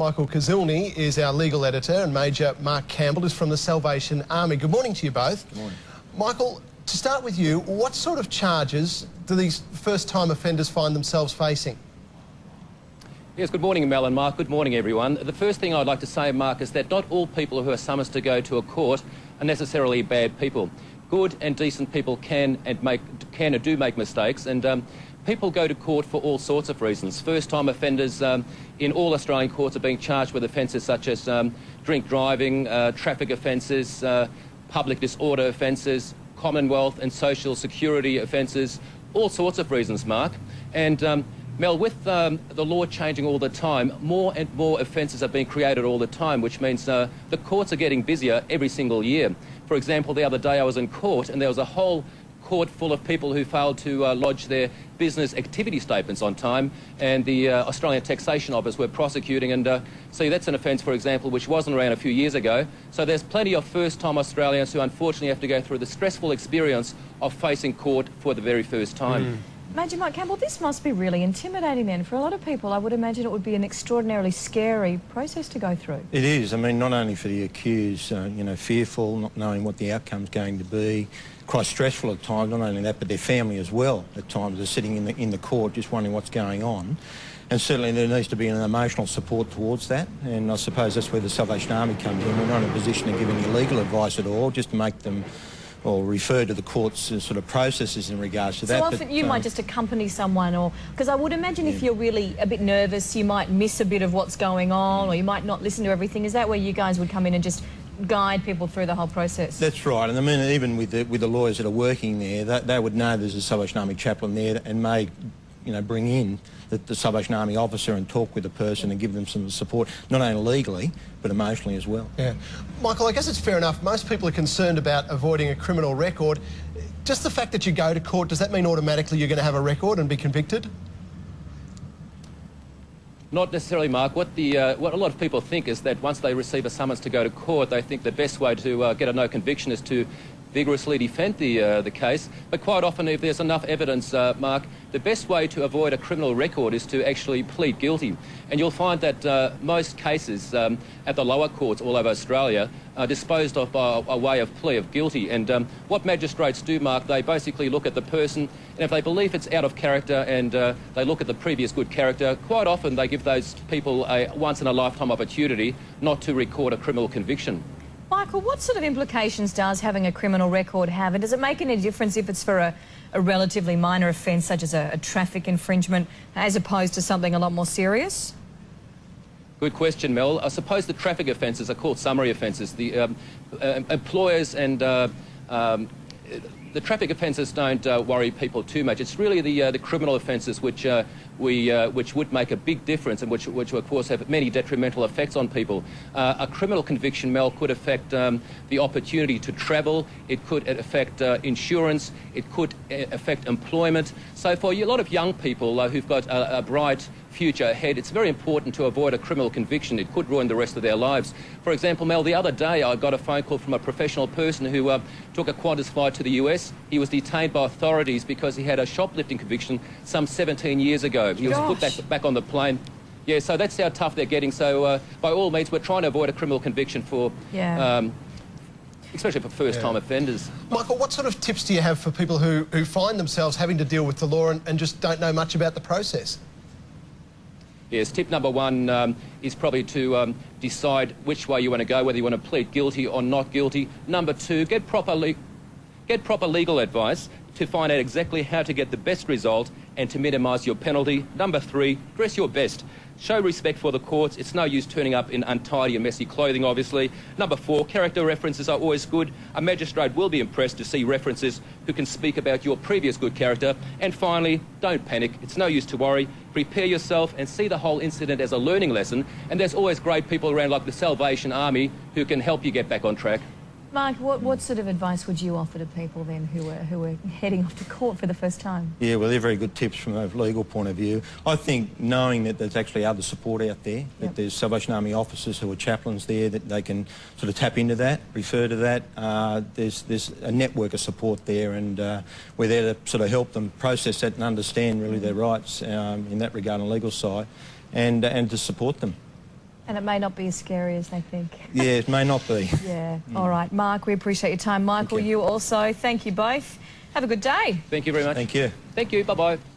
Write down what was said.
Michael Kazilny is our legal editor and Major Mark Campbell is from the Salvation Army. Good morning to you both. Good morning. Michael, to start with you, what sort of charges do these first-time offenders find themselves facing? Yes, good morning, Mel and Mark. Good morning, everyone. The first thing I'd like to say, Mark, is that not all people who are summoned to go to a court are necessarily bad people. Good and decent people can and do make mistakes, and people go to court for all sorts of reasons. First-time offenders in all Australian courts are being charged with offences such as drink driving, traffic offences, public disorder offences, Commonwealth and social security offences, all sorts of reasons, Mark. And Mel, with the law changing all the time, more and more offences are being created all the time, which means the courts are getting busier every single year. For example, the other day I was in court and there was a whole court full of people who failed to lodge their business activity statements on time, and the Australian Taxation Office were prosecuting, and see, that's an offence, for example, which wasn't around a few years ago. So there's plenty of first-time Australians who unfortunately have to go through the stressful experience of facing court for the very first time. Major Mark Campbell, this must be really intimidating then. For a lot of people, I would imagine it would be an extraordinarily scary process to go through. It is. I mean, not only for the accused, you know, fearful, not knowing what the outcome's going to be, quite stressful at times, not only that, but their family as well at times. They're sitting in the court just wondering what's going on. And certainly there needs to be an emotional support towards that, and I suppose that's where the Salvation Army comes in. We're not in a position to give any legal advice at all, just to make them or refer to the court's sort of processes in regards to that. So often you might just accompany someone, or because I would imagine if you're really a bit nervous, you might miss a bit of what's going on, or you might not listen to everything. Is that where you guys would come in and just guide people through the whole process? That's right, and I mean, even with the lawyers that are working there, they would know there's a Salvation Army chaplain there and may, you know, bring in the Salvation Army officer and talk with the person and give them some support, not only legally, but emotionally as well. Yeah. Michael, I guess it's fair enough. Most people are concerned about avoiding a criminal record. Just the fact that you go to court, does that mean automatically you're going to have a record and be convicted? Not necessarily, Mark. What a lot of people think is that once they receive a summons to go to court, they think the best way to get a no conviction is to vigorously defend the case. But quite often, if there's enough evidence, Mark, the best way to avoid a criminal record is to actually plead guilty. And you'll find that most cases at the lower courts all over Australia are disposed of by a way of plea of guilty. And what magistrates do, Mark, they basically look at the person, and if they believe it's out of character and they look at the previous good character, quite often they give those people a once-in-a-lifetime opportunity not to record a criminal conviction. Michael, what sort of implications does having a criminal record have? And does it make any difference if it's for a relatively minor offence, such as a traffic infringement, as opposed to something a lot more serious? Good question, Mel. I suppose the traffic offences are called summary offences. The employers and the traffic offences don't worry people too much. It's really the criminal offences which would make a big difference and which of course have many detrimental effects on people. A criminal conviction, Mel, could affect the opportunity to travel. It could affect insurance. It could affect employment. So for a lot of young people who've got a bright future ahead, it's very important to avoid a criminal conviction. It could ruin the rest of their lives. For example, Mel, the other day I got a phone call from a professional person who took a Qantas flight to the US. He was detained by authorities because he had a shoplifting conviction some 17 years ago. He was put back on the plane. Yeah, so that's how tough they're getting. So by all means, we're trying to avoid a criminal conviction for, especially for first-time offenders. Michael, what sort of tips do you have for people who find themselves having to deal with the law and just don't know much about the process? Yes, tip number one is probably to decide which way you want to go, whether you want to plead guilty or not guilty. Number two, get proper legal advice to find out exactly how to get the best result and to minimise your penalty. Number three, dress your best. Show respect for the courts. It's no use turning up in untidy and messy clothing, obviously. Number four, character references are always good. A magistrate will be impressed to see references who can speak about your previous good character. And finally, don't panic. It's no use to worry. Prepare yourself and see the whole incident as a learning lesson. And there's always great people around like the Salvation Army who can help you get back on track. Mark, what sort of advice would you offer to people then who are heading off to court for the first time? Yeah, well, they're very good tips from a legal point of view. I think knowing that there's actually other support out there, that there's Salvation Army officers who are chaplains there, that they can sort of tap into that, refer to that. There's a network of support there, and we're there to sort of help them process that and understand really their rights in that regard on the legal side, and to support them. And it may not be as scary as they think. Yeah, it may not be. Yeah. All right, Mark, we appreciate your time. Michael, you also. Thank you both. Have a good day. Thank you very much. Thank you. Thank you. Bye-bye.